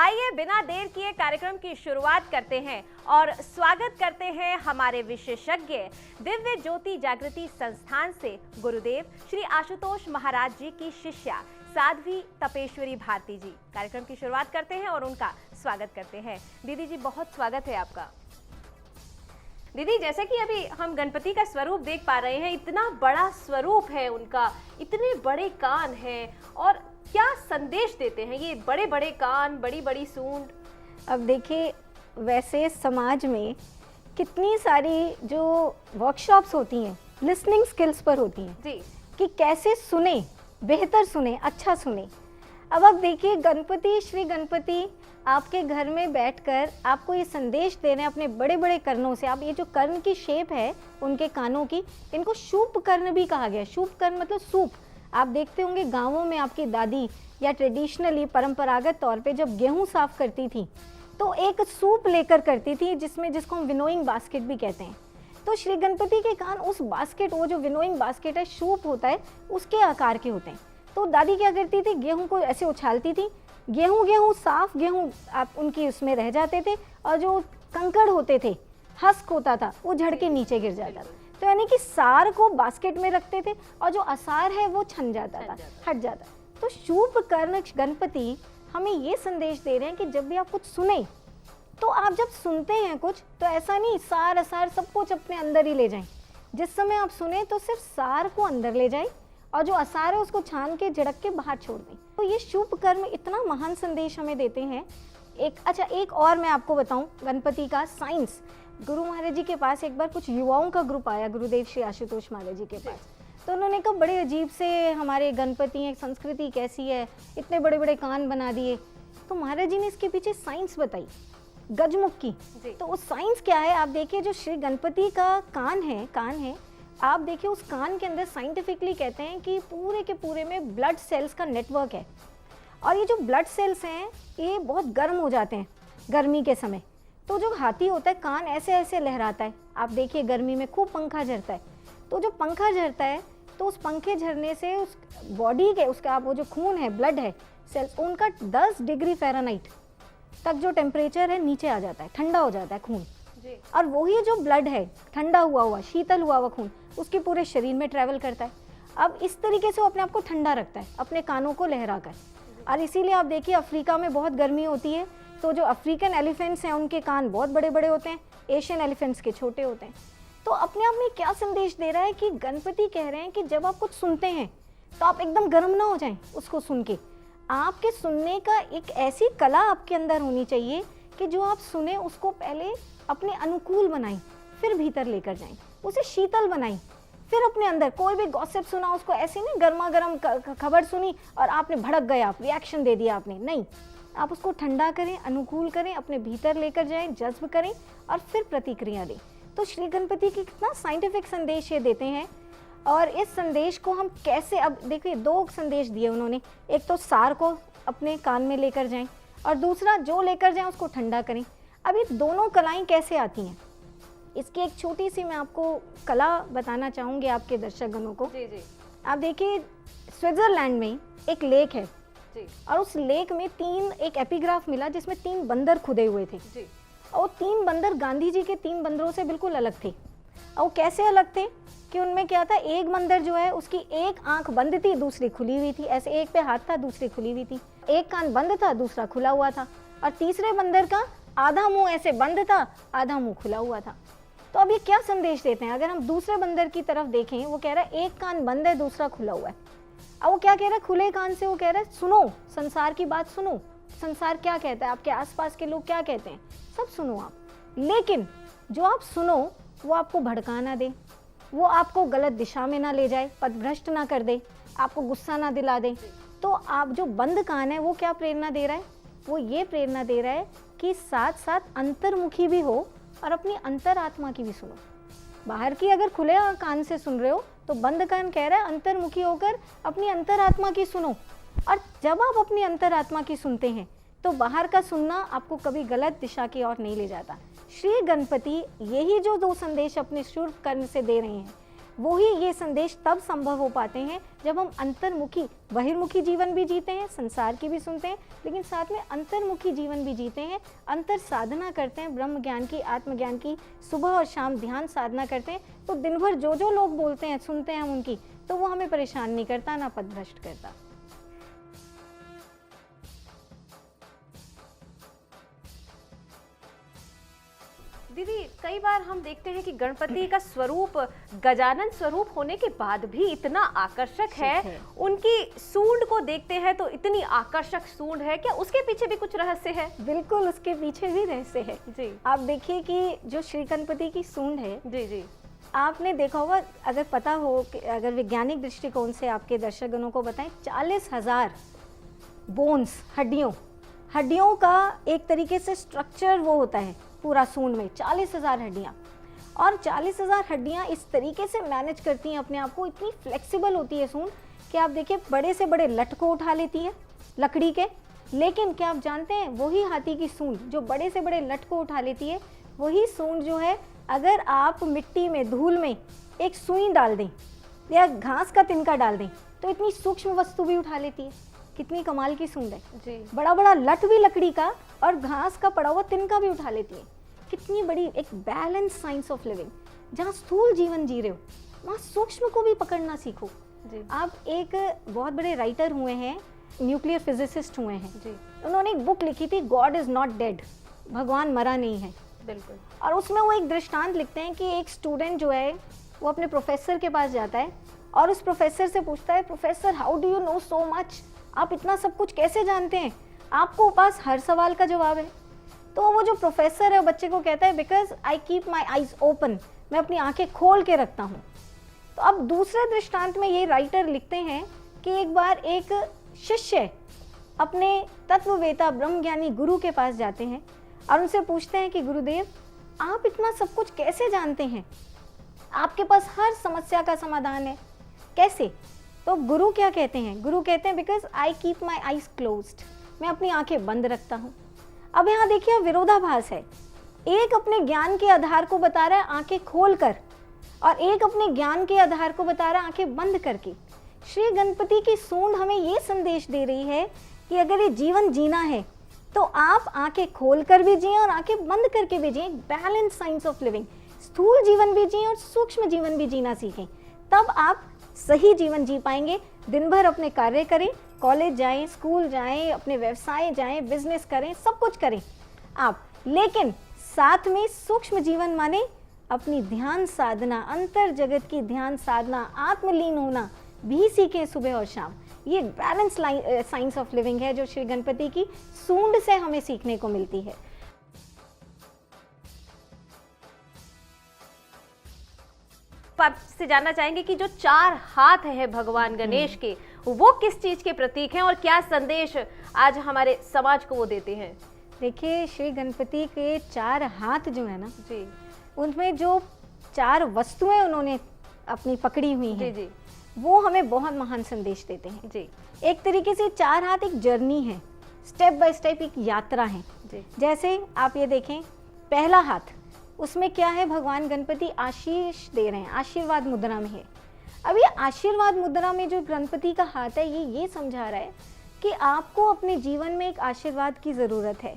आइए बिना देर किए कार्यक्रम की शुरुआत करते हैं और स्वागत करते हैं हमारे विशेषज्ञ दिव्य ज्योति जागृति संस्थान से गुरुदेव श्री आशुतोष महाराज जी की शिष्या साध्वी तपेश्वरी भारती जी। कार्यक्रम की शुरुआत करते हैं और उनका स्वागत करते हैं। दीदी जी, बहुत स्वागत है आपका। दीदी, जैसे कि अभी हम गणपति का स्वरूप देख पा रहे हैं, इतना बड़ा स्वरूप है उनका, इतने बड़े कान हैं, और क्या संदेश देते हैं ये बड़े बड़े कान, बड़ी बड़ी सूंड? अब देखिए, वैसे समाज में कितनी सारी जो वर्कशॉप्स होती हैं लिसनिंग स्किल्स पर होती हैं जी, कि कैसे सुने, बेहतर सुने, अच्छा सुने। अब देखिए, गणपति, श्री गणपति आपके घर में बैठकर आपको ये संदेश दे रहे हैं अपने बड़े बड़े कर्णों से। आप ये जो कर्ण की शेप है उनके कानों की, इनको शूप कर्ण भी कहा गया। शूप कर्ण मतलब सूप। आप देखते होंगे गाँवों में आपकी दादी या ट्रेडिशनली परंपरागत तौर पे जब गेहूं साफ करती थी तो एक सूप लेकर करती थी, जिसको हम विनोइंग बास्केट भी कहते हैं। तो श्री गणपति के कान उस बास्केट, वो जो विनोइंग बास्केट है, सूप होता है, उसके आकार के होते हैं। तो दादी क्या करती थी, गेहूं को ऐसे उछालती थी, गेहूं साफ गेहूं आप उनकी उसमें रह जाते थे, और जो कंकड़ होते थे, हस्क होता था, वो झड़ के नीचे गिर जाता था। तो यानी कि सार को बास्केट में रखते थे और जो असार है वो छन जाता था, हट जाता। तो शूप कर्ण गणपति हमें ये संदेश दे रहे हैं कि जब भी आप कुछ सुने, तो आप जब सुनते हैं कुछ, तो ऐसा नहीं सार असार सब कुछ अपने अंदर ही ले जाएं। जिस समय आप सुने तो सिर्फ सार को अंदर ले जाएं और जो असार है उसको छान के झड़क के बाहर छोड़ दें। तो ये शुभ कर्म इतना महान संदेश हमें देते हैं। एक और मैं आपको बताऊं गणपति का साइंस। गुरु महाराज जी के पास एक बार कुछ युवाओं का ग्रुप आया, गुरुदेव श्री आशुतोष महाराज जी के पास। तो उन्होंने कहा बड़े अजीब से हमारे गणपति हैं, संस्कृति कैसी है, इतने बड़े बड़े कान बना दिए। तो महाराज जी ने इसके पीछे साइंस बताई, गजमुख की। तो उस साइंस क्या है, आप देखिए, जो श्री गणपति का कान है, आप देखिए उस कान के अंदर साइंटिफिकली कहते हैं कि पूरे के पूरे में ब्लड सेल्स का नेटवर्क है। और ये जो ब्लड सेल्स हैं ये बहुत गर्म हो जाते हैं गर्मी के समय। तो जो हाथी होता है, कान ऐसे ऐसे लहराता है। आप देखिए गर्मी में खूब पंखा झरता है, तो जो पंखा झरता है तो उस पंखे झरने से उस बॉडी के, उसका वो जो खून है, ब्लड है, सेल्स, उनका 10 डिग्री फ़ारेनहाइट तक जो टेम्परेचर है नीचे आ जाता है, ठंडा हो जाता है खून जी। और वही जो ब्लड है, ठंडा हुआ शीतल हुआ खून, उसके पूरे शरीर में ट्रैवल करता है। अब इस तरीके से वो अपने आप को ठंडा रखता है अपने कानों को लहरा कर। और इसीलिए आप देखिए अफ्रीका में बहुत गर्मी होती है, तो जो अफ्रीकन एलिफेंट्स हैं उनके कान बहुत बड़े बड़े होते हैं, एशियन एलिफेंट्स के छोटे होते हैं। तो अपने आप में क्या संदेश दे रहा है कि गणपति कह रहे हैं कि जब आप कुछ सुनते हैं तो आप एकदम गर्म ना हो जाएं उसको सुन के। आपके सुनने का एक ऐसी कला आपके अंदर होनी चाहिए कि जो आप सुने उसको पहले अपने अनुकूल बनाएं, फिर भीतर लेकर जाएं, उसे शीतल बनाएं, फिर अपने अंदर कोई भी गॉसिप सुना उसको ऐसे नहीं गर्मा गर्म खबर सुनी और आपने भड़क गए, आप रिएक्शन दे दिया आपने, नहीं। आप उसको ठंडा करें, अनुकूल करें, अपने भीतर लेकर जाएं, जज्ब करें और फिर प्रतिक्रिया दें। तो श्री गणपति की कितना साइंटिफिक संदेश ये देते हैं। और इस संदेश को हम कैसे, अब देखिए 2 संदेश दिए उन्होंने, एक तो सार को अपने कान में लेकर जाएं और दूसरा जो लेकर जाएं उसको ठंडा करें। अब ये दोनों कलाएं कैसे आती हैं, इसकी एक छोटी सी मैं आपको कला बताना चाहूँगी आपके दर्शकगणों को। जी जी। आप देखिए स्विट्जरलैंड में एक लेक है जी। और उस लेक में एक एपिग्राफ मिला जिसमें 3 बंदर खुदे हुए थे जी। और 3 बंदर गांधी जी के 3 बंदरों से बिल्कुल अलग थे। और वो कैसे अलग थे कि उनमें क्या था, एक बंदर जो है उसकी एक आंख बंद थी, दूसरी खुली हुई थी, ऐसे एक पे हाथ था, दूसरी खुली हुई थी, एक कान बंद था, दूसरा खुला हुआ था, और तीसरे बंदर का आधा मुंह ऐसे बंद था, आधा मुंह खुला हुआ था। तो अब ये क्या संदेश देते हैं, अगर हम दूसरे बंदर की तरफ देखें, वो कह रहा है एक कान बंद है, दूसरा खुला हुआ है। अब वो क्या कह रहा है, खुले कान से वो कह रहा है सुनो, संसार की बात सुनो, संसार क्या कहता है, आपके आसपास के लोग क्या कहते हैं, सब सुनो आप। लेकिन जो आप सुनो वो आपको भड़का ना दे, वो आपको गलत दिशा में ना ले जाए, पथभ्रष्ट ना कर दे, आपको गुस्सा ना दिला दे। तो आप जो बंद कान है वो क्या प्रेरणा दे रहा है, वो ये प्रेरणा दे रहा है कि साथ साथ अंतर्मुखी भी हो और अपनी अंतरात्मा की भी सुनो। बाहर की अगर खुले कान से सुन रहे हो तो बंद कान कह रहा है अंतर्मुखी होकर अपनी अंतरात्मा की सुनो। और जब आप अपनी अंतरात्मा की सुनते हैं तो बाहर का सुनना आपको कभी गलत दिशा की ओर नहीं ले जाता। श्री गणपति यही जो 2 संदेश अपने शुभ कर्म से दे रहे हैं, वही ये संदेश तब संभव हो पाते हैं जब हम अंतर्मुखी बहिर्मुखी जीवन भी जीते हैं, संसार की भी सुनते हैं, लेकिन साथ में अंतर्मुखी जीवन भी जीते हैं, अंतर साधना करते हैं, ब्रह्म ज्ञान की, आत्मज्ञान की, सुबह और शाम ध्यान साधना करते हैं। तो दिन भर जो जो लोग बोलते हैं, सुनते हैं हम उनकी, तो वो हमें परेशान नहीं करता, ना पथभ्रष्ट करता। दीदी, कई बार हम देखते हैं कि गणपति का स्वरूप गजानन स्वरूप होने के बाद भी इतना आकर्षक है। उनकी सूंड को देखते हैं तो इतनी आकर्षक सूंड है, क्या उसके पीछे भी कुछ रहस्य है? बिल्कुल, उसके पीछे भी रहस्य है जी। आप देखिए कि जो श्री गणपति की सूंड है, जी जी, आपने देखा होगा, अगर पता हो कि अगर वैज्ञानिक दृष्टिकोण से आपके दर्शकगणों को बताएं, 40,000 बोन्स, हड्डियों का एक तरीके से स्ट्रक्चर वो होता है पूरा सूंड में, 40,000 हड्डियाँ। और 40,000 हड्डियाँ इस तरीके से मैनेज करती हैं अपने आप को, इतनी फ्लेक्सिबल होती है सूंड कि आप देखिए बड़े से बड़े लठ को उठा लेती है लकड़ी के। लेकिन क्या आप जानते हैं, वही हाथी की सूंड जो बड़े से बड़े लठ को उठा लेती है, वही सूंड जो है, अगर आप मिट्टी में, धूल में एक सुई डाल दें या घास का तिनका डाल दें तो इतनी सूक्ष्म वस्तु भी उठा लेती है। कितनी कमाल की सूंड है जी। बड़ा बड़ा लठ भी लकड़ी का और घास का पड़ा हुआ तिनका भी उठा लेती है। कितनी बड़ी एक बैलेंस साइंस ऑफ लिविंग। जहाँ स्थूल जीवन जी रहे हो, वहाँ सूक्ष्म को भी पकड़ना सीखो जी। आप एक बहुत बड़े राइटर हुए हैं, न्यूक्लियर फिजिसिस्ट हुए हैं जी। उन्होंने एक बुक लिखी थी, गॉड इज नॉट डेड, भगवान मरा नहीं है। बिल्कुल। और उसमें वो एक दृष्टांत लिखते हैं कि एक स्टूडेंट जो है वो अपने प्रोफेसर के पास जाता है और उस प्रोफेसर से पूछता है, professor how do you know so much, आप इतना सब कुछ कैसे जानते हैं, आपको पास हर सवाल का जवाब है। तो वो जो प्रोफेसर है वो बच्चे को कहता है, because I keep my eyes open, मैं अपनी आंखें खोल के रखता हूँ। तो अब दूसरे दृष्टांत में ये राइटर लिखते हैं कि एक बार एक शिष्य अपने तत्ववेता ब्रह्मज्ञानी गुरु के पास जाते हैं और उनसे पूछते हैं कि गुरुदेव आप इतना सब कुछ कैसे जानते हैं, आपके पास हर समस्या का समाधान है, कैसे? तो गुरु क्या कहते हैं, गुरु कहते हैं because I keep my eyes closed, मैं अपनी आंखें बंद रखता हूँ। अब यहाँ देखिए विरोधाभास है, एक अपने ज्ञान के आधार को बता रहा है आंखें खोल कर और एक अपने ज्ञान के आधार को बता रहा है आंखें बंद करके। श्री गणपति की सूंड हमें ये संदेश दे रही है कि अगर ये जीवन जीना है तो आप आंखें खोल कर भी जिए और आंखें बंद करके भी जिए, बैलेंस साइंस ऑफ लिविंग। स्थूल जीवन भी जिए और सूक्ष्म जीवन भी जीना सीखें, तब आप सही जीवन जी पाएंगे। दिन भर अपने कार्य करें, कॉलेज जाएं, स्कूल जाएं, अपने व्यवसाय जाएं, बिजनेस करें, सब कुछ करें आप, लेकिन साथ में सूक्ष्म जीवन माने अपनी ध्यान साधना, अंतर जगत की ध्यान साधना, आत्मलीन होना भी सीखें सुबह और शाम। ये बैलेंस साइंस ऑफ लिविंग है जो श्री गणपति की सूंड से हमें सीखने को मिलती है। आपसे जानना चाहेंगे कि जो 4 हाथ है भगवान गणेश के, वो किस चीज के प्रतीक हैं और क्या संदेश आज हमारे समाज को वो देते हैं? देखिए, श्री गणपति के 4 हाथ जो है ना जी, उनमें जो 4 वस्तुएं उन्होंने अपनी पकड़ी हुई हैं, जी, वो हमें बहुत महान संदेश देते हैं। जी। एक तरीके से 4 हाथ एक जर्नी है, स्टेप बाय स्टेप एक यात्रा है। जी। जैसे आप ये देखें, पहला हाथ, उसमें क्या है, भगवान गणपति आशीष दे रहे हैं, आशीर्वाद मुद्रा में है। अब ये आशीर्वाद मुद्रा में जो गणपति का हाथ है, ये समझा रहा है कि आपको अपने जीवन में एक आशीर्वाद की ज़रूरत है।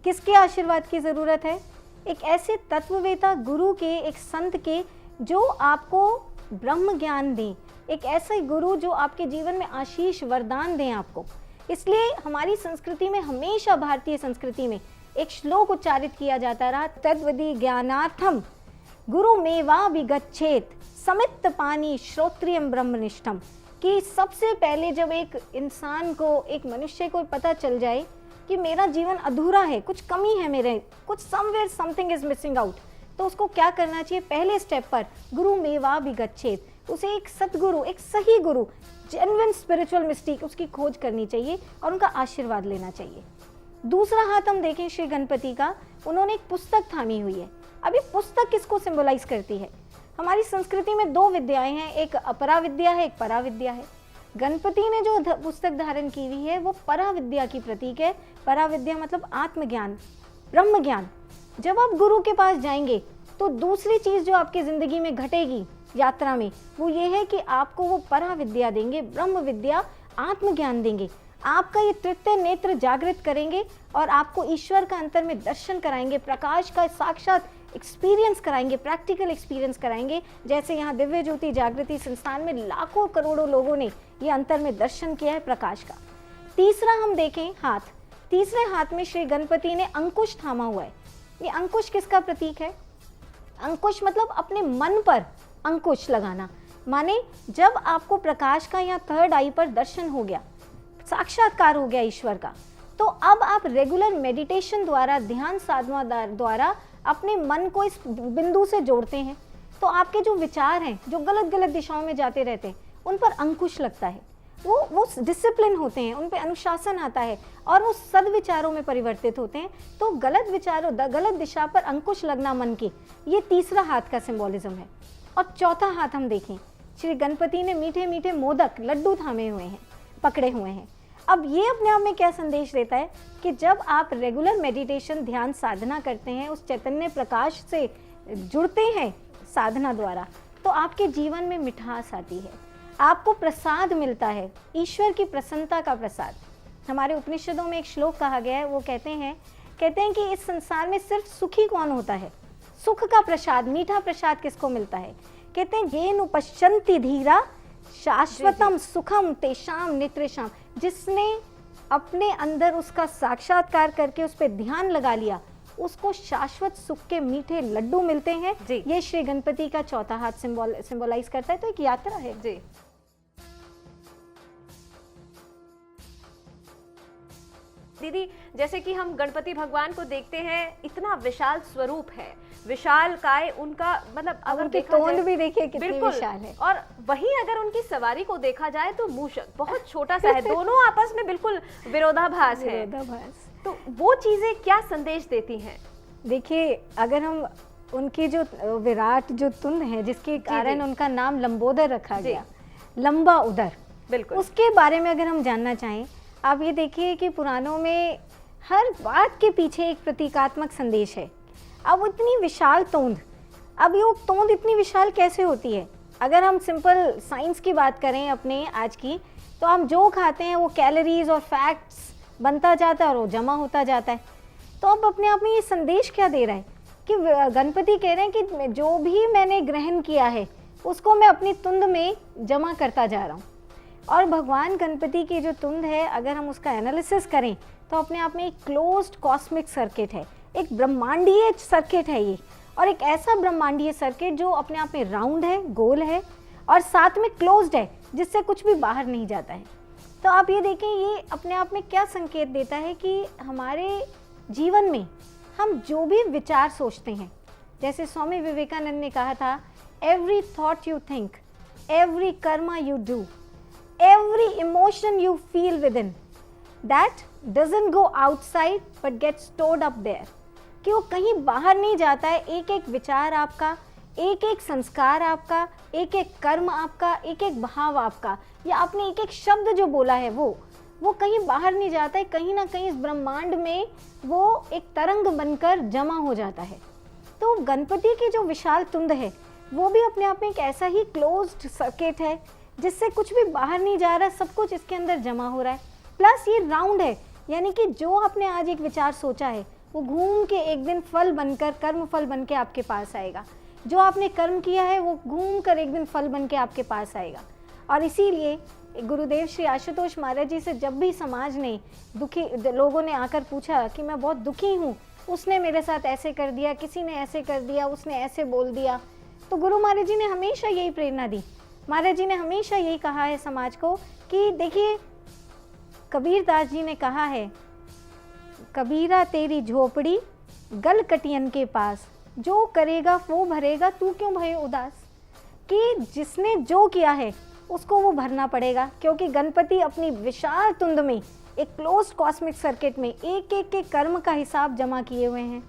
किसके आशीर्वाद की ज़रूरत है? एक ऐसे तत्ववेता गुरु के, एक संत के, जो आपको ब्रह्म ज्ञान दें, एक ऐसे गुरु जो आपके जीवन में आशीष वरदान दें आपको। इसलिए हमारी संस्कृति में हमेशा, भारतीय संस्कृति में एक श्लोक उच्चारित किया जाता रहा, तद्वदि ज्ञानार्थम गुरु मेवा विगच्छेत समित पानी श्रोत्रियम ब्रह्मनिष्ठम, कि सबसे पहले जब एक इंसान को, एक मनुष्य को पता चल जाए कि मेरा जीवन अधूरा है, कुछ कमी है मेरे, कुछ somewhere something is missing out, तो उसको क्या करना चाहिए? पहले स्टेप पर गुरु मेवा विगच्छेत, उसे एक सतगुरु, एक सही गुरु, जेन्युइन स्पिरिचुअल मिस्टिक, उसकी खोज करनी चाहिए और उनका आशीर्वाद लेना चाहिए। दूसरा हाथ हम देखें श्री गणपति का, उन्होंने एक पुस्तक थामी हुई है। अब ये पुस्तक किसको सिंबलाइज करती है? हमारी संस्कृति में 2 विद्याएं हैं, एक अपरा विद्या है, एक परा विद्या है। गणपति ने जो पुस्तक धारण की हुई है वो परा विद्या की प्रतीक है। परा विद्या मतलब आत्मज्ञान, ब्रह्म ज्ञान। जब आप गुरु के पास जाएंगे तो दूसरी चीज जो आपकी जिंदगी में घटेगी यात्रा में, वो ये है कि आपको वो परा विद्या देंगे, ब्रह्म विद्या, आत्मज्ञान देंगे, आपका ये तृतीय नेत्र जागृत करेंगे और आपको ईश्वर का अंतर में दर्शन कराएंगे, प्रकाश का साक्षात एक्सपीरियंस कराएंगे, प्रैक्टिकल एक्सपीरियंस कराएंगे। जैसे यहाँ दिव्य ज्योति जागृति संस्थान में लाखों करोड़ों लोगों ने ये अंतर में दर्शन किया है प्रकाश का। तीसरा हम देखें हाथ, तीसरे हाथ में श्री गणपति ने अंकुश थामा हुआ है। ये अंकुश किसका प्रतीक है? अंकुश मतलब अपने मन पर अंकुश लगाना, माने जब आपको प्रकाश का या थर्ड आई पर दर्शन हो गया, साक्षात्कार हो गया ईश्वर का, तो अब आप रेगुलर मेडिटेशन द्वारा, ध्यान साधना द्वारा अपने मन को इस बिंदु से जोड़ते हैं, तो आपके जो विचार हैं जो गलत गलत दिशाओं में जाते रहते हैं उन पर अंकुश लगता है, वो डिसिप्लिन होते हैं, उन पर अनुशासन आता है और वो सद्विचारों में परिवर्तित होते हैं। तो गलत विचारों, गलत दिशा पर अंकुश लगना मन की, ये तीसरा हाथ का सिंबॉलिज्म है। और चौथा हाथ हम देखें, श्री गणपति ने मीठे मीठे मोदक, लड्डू थामे हुए हैं, पकड़े हुए हैं। अब ये अपने आप में क्या संदेश देता है कि जब आप रेगुलर मेडिटेशन, ध्यान साधना करते हैं, उस चैतन्य प्रकाश से जुड़ते हैं साधना द्वारा, तो आपके जीवन में मिठास आती है, आपको प्रसाद मिलता है, ईश्वर की प्रसन्नता का प्रसाद। हमारे उपनिषदों में एक श्लोक कहा गया है, वो कहते हैं कि इस संसार में सिर्फ सुखी कौन होता है? सुख का प्रसाद, मीठा प्रसाद किसको मिलता है? कहते हैं ये नुपश्यन्ति धीरा शाश्वतम सुखम तेषाम नित्रेषाम, जिसने अपने अंदर उसका साक्षात्कार करके उस पर ध्यान लगा लिया, उसको शाश्वत सुख के मीठे लड्डू मिलते हैं। ये श्री गणपति का चौथा हाथ सिंबलाइज करता है। तो एक यात्रा है जी। दीदी, जैसे कि हम गणपति भगवान को देखते हैं, इतना विशाल स्वरूप है, विशाल काय उनका, मतलब अगर उनकी तोंद भी देखिए कितनी विशाल है। और वहीं अगर उनकी सवारी को देखा जाए तो मूषक बहुत छोटा सा है, दोनों आपस में बिल्कुल विरोधाभास है। तो वो चीजें क्या संदेश देती हैं? देखिए, अगर हम उनकी जो विराट जो तुंद है, जिसके कारण उनका नाम लंबोदर रखा गया, लंबा उदर, बिल्कुल, उसके बारे में अगर हम जानना चाहें, आप ये देखिए कि पुराणों में हर बात के पीछे एक प्रतीकात्मक संदेश है। अब इतनी विशाल तोंद, अब ये तोंद इतनी विशाल कैसे होती है? अगर हम सिंपल साइंस की बात करें अपने आज की, तो हम जो खाते हैं वो कैलोरीज और फैक्ट्स बनता जाता है और वो जमा होता जाता है। तो अब अपने आप में ये संदेश क्या दे रहा है कि गणपति कह रहे हैं कि जो भी मैंने ग्रहण किया है उसको मैं अपनी तुंद में जमा करता जा रहा हूँ। और भगवान गणपति की जो तुंद है, अगर हम उसका एनालिसिस करें तो अपने आप में एक क्लोज्ड कॉस्मिक सर्किट है, एक ब्रह्मांडीय सर्किट है ये, और एक ऐसा ब्रह्मांडीय सर्किट जो अपने आप में राउंड है, गोल है और साथ में क्लोज्ड है, जिससे कुछ भी बाहर नहीं जाता है। तो आप ये देखें, ये अपने आप में क्या संकेत देता है कि हमारे जीवन में हम जो भी विचार सोचते हैं, जैसे स्वामी विवेकानंद ने कहा था, every thought you think, every Karma you do, every emotion you feel within, that doesn't go outside but gets stored up there, कि वो कहीं बाहर नहीं जाता है। एक एक विचार आपका, एक एक संस्कार आपका, एक एक कर्म आपका, एक एक भाव आपका, या आपने एक एक शब्द जो बोला है वो कहीं बाहर नहीं जाता है, कहीं ना कहीं इस ब्रह्मांड में वो एक तरंग बनकर जमा हो जाता है। तो गणपति की जो विशाल तुंद है वो भी अपने आप में एक ऐसा ही क्लोज्ड सर्किट है, जिससे कुछ भी बाहर नहीं जा रहा, सब कुछ इसके अंदर जमा हो रहा है। प्लस ये राउंड है, यानी कि जो आपने आज एक विचार सोचा है वो घूम के एक दिन फल बनकर, कर्म फल बन के आपके पास आएगा। जो आपने कर्म किया है वो घूम कर एक दिन फल बन के आपके पास आएगा। और इसीलिए गुरुदेव श्री आशुतोष महाराज जी से जब भी समाज ने, दुखी लोगों ने आकर पूछा कि मैं बहुत दुखी हूँ, उसने मेरे साथ ऐसे कर दिया, किसी ने ऐसे कर दिया, उसने ऐसे बोल दिया, तो गुरु महाराज जी ने हमेशा यही प्रेरणा दी। महाराज जी ने हमेशा यही कहा है समाज को कि देखिए, कबीर दास जी ने कहा है, कबीरा तेरी झोपड़ी गल कटियन के पास, जो करेगा वो भरेगा, तू क्यों भये उदास। कि जिसने जो किया है उसको वो भरना पड़ेगा, क्योंकि गणपति अपनी विशाल तुंद में, एक क्लोज्ड कॉस्मिक सर्किट में एक एक के कर्म का हिसाब जमा किए हुए हैं।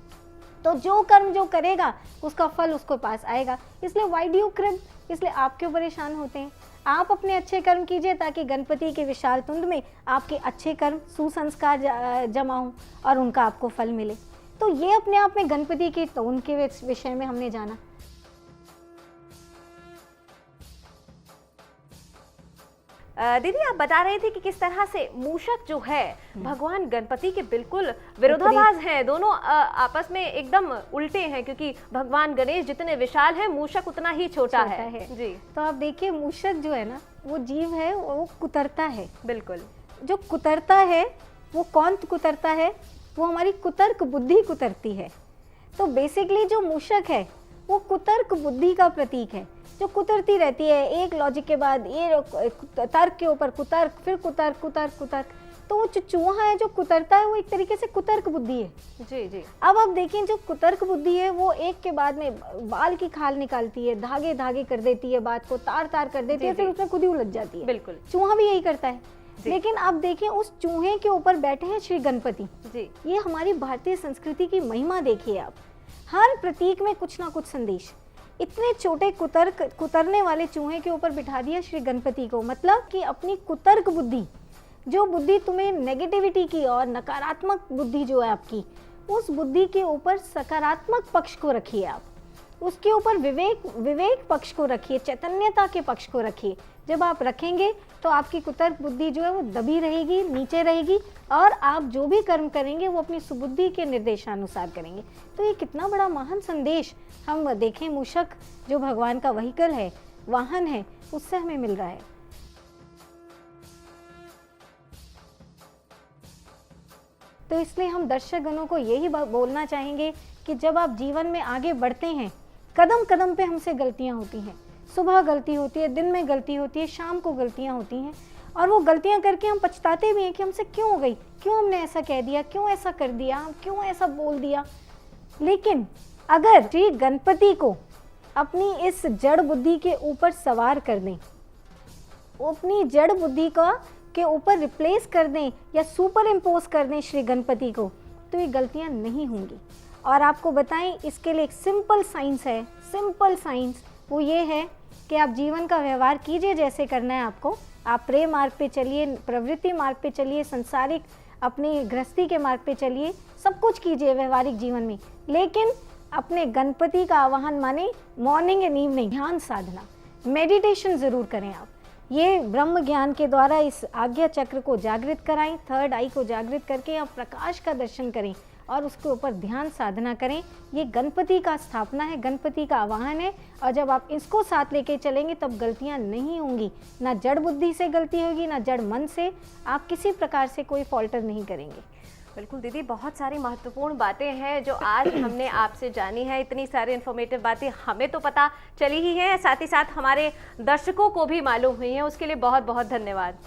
तो जो कर्म जो करेगा उसका फल उसको पास आएगा। इसलिए व्हाई डू यू क्रिब, इसलिए आप क्यों परेशान होते हैं? आप अपने अच्छे कर्म कीजिए ताकि गणपति के विशाल तुंद में आपके अच्छे कर्म, सुसंस्कार जमा हों और उनका आपको फल मिले। तो ये अपने आप में गणपति की तुंद के विषय में हमने जाना। दीदी आप बता रहे थे कि किस तरह से मूषक जो है भगवान गणपति के बिल्कुल विरोधाभास हैं, दोनों आपस में एकदम उल्टे हैं, क्योंकि भगवान गणेश जितने विशाल हैं मूषक उतना ही छोटा है जी। तो आप देखिए मूषक जो है ना वो जीव है, वो कुतरता है। बिल्कुल, जो कुतरता है वो कौन कुतरता है? वो हमारी कुतर्क बुद्धि कुतरती है। तो बेसिकली जो मूषक है वो कुतर्क बुद्धि का प्रतीक है, जो कुतरती रहती है एक लॉजिक के बाद ये तर्क के ऊपर कुतर्क, फिर कुतर्क कुतर्क कुतर्क। तो वो जो चूहा है जो कुतरता है वो एक तरीके से कुतर्क बुद्धि है। जी जी। अब आप देखें जो कुतर्क बुद्धि है वो एक के बाद में बाल की खाल निकालती है, धागे धागे कर देती है, बात को तार तार कर देती है, फिर उसमें खुद ही उलझ जाती है। बिल्कुल, चूहा भी यही करता है। लेकिन आप देखें उस चूहे के ऊपर बैठे हैं श्री गणपति जी। ये हमारी भारतीय संस्कृति की महिमा देखिए आप, हर प्रतीक में कुछ ना कुछ संदेश। इतने छोटे कुतरने वाले चूहे के ऊपर बिठा दिया श्री गणपति को, मतलब कि अपनी कुतर्क बुद्धि, जो बुद्धि तुम्हें नेगेटिविटी की और नकारात्मक बुद्धि जो है आपकी, उस बुद्धि के ऊपर सकारात्मक पक्ष को रखिए आप, उसके ऊपर विवेक पक्ष को रखिए, चैतन्यता के पक्ष को रखिए। जब आप रखेंगे तो आपकी कुतर्क बुद्धि जो है वो दबी रहेगी, नीचे रहेगी, और आप जो भी कर्म करेंगे वो अपनी सुबुद्धि के निर्देशानुसार करेंगे। तो ये कितना बड़ा महान संदेश हम देखें मूषक जो भगवान का व्हीकल है, वाहन है, उससे हमें मिल रहा है। तो इसलिए हम दर्शकगणों को यही बोलना चाहेंगे कि जब आप जीवन में आगे बढ़ते हैं, कदम कदम पे हमसे गलतियां होती हैं, सुबह गलती होती है, दिन में गलती होती है, शाम को गलतियां होती हैं, और वो गलतियां करके हम पछताते भी हैं कि हमसे क्यों हो गई, क्यों हमने ऐसा कह दिया, क्यों ऐसा कर दिया, क्यों ऐसा बोल दिया। लेकिन अगर श्री गणपति को अपनी इस जड़ बुद्धि के ऊपर सवार कर दें, अपनी जड़ बुद्धि का के ऊपर रिप्लेस कर दें या सुपर इम्पोज कर दें श्री गणपति को, तो ये गलतियां नहीं होंगी। और आपको बताएं इसके लिए एक सिंपल साइंस है, सिंपल साइंस वो ये है कि आप जीवन का व्यवहार कीजिए जैसे करना है आपको। आप प्रेम मार्ग पे चलिए, प्रवृत्ति मार्ग पे चलिए, संसारिक अपनी गृहस्थी के मार्ग पे चलिए, सब कुछ कीजिए व्यवहारिक जीवन में, लेकिन अपने गणपति का आवाहन माने मॉर्निंग एंड इवनिंग ध्यान साधना, मेडिटेशन ज़रूर करें आप। ये ब्रह्म ज्ञान के द्वारा इस आज्ञा चक्र को जागृत कराएं, थर्ड आई को जागृत करके आप प्रकाश का दर्शन करें और उसके ऊपर ध्यान साधना करें। ये गणपति का स्थापना है, गणपति का आवाहन है, और जब आप इसको साथ लेके चलेंगे तब गलतियां नहीं होंगी, ना जड़ बुद्धि से गलती होगी, ना जड़ मन से। आप किसी प्रकार से कोई फॉल्टर नहीं करेंगे। बिल्कुल दीदी, बहुत सारी महत्वपूर्ण बातें हैं जो आज हमने आपसे जानी है। इतनी सारी इन्फॉर्मेटिव बातें हमें तो पता चली ही हैं, साथ ही साथ हमारे दर्शकों को भी मालूम हुई हैं, उसके लिए बहुत बहुत धन्यवाद।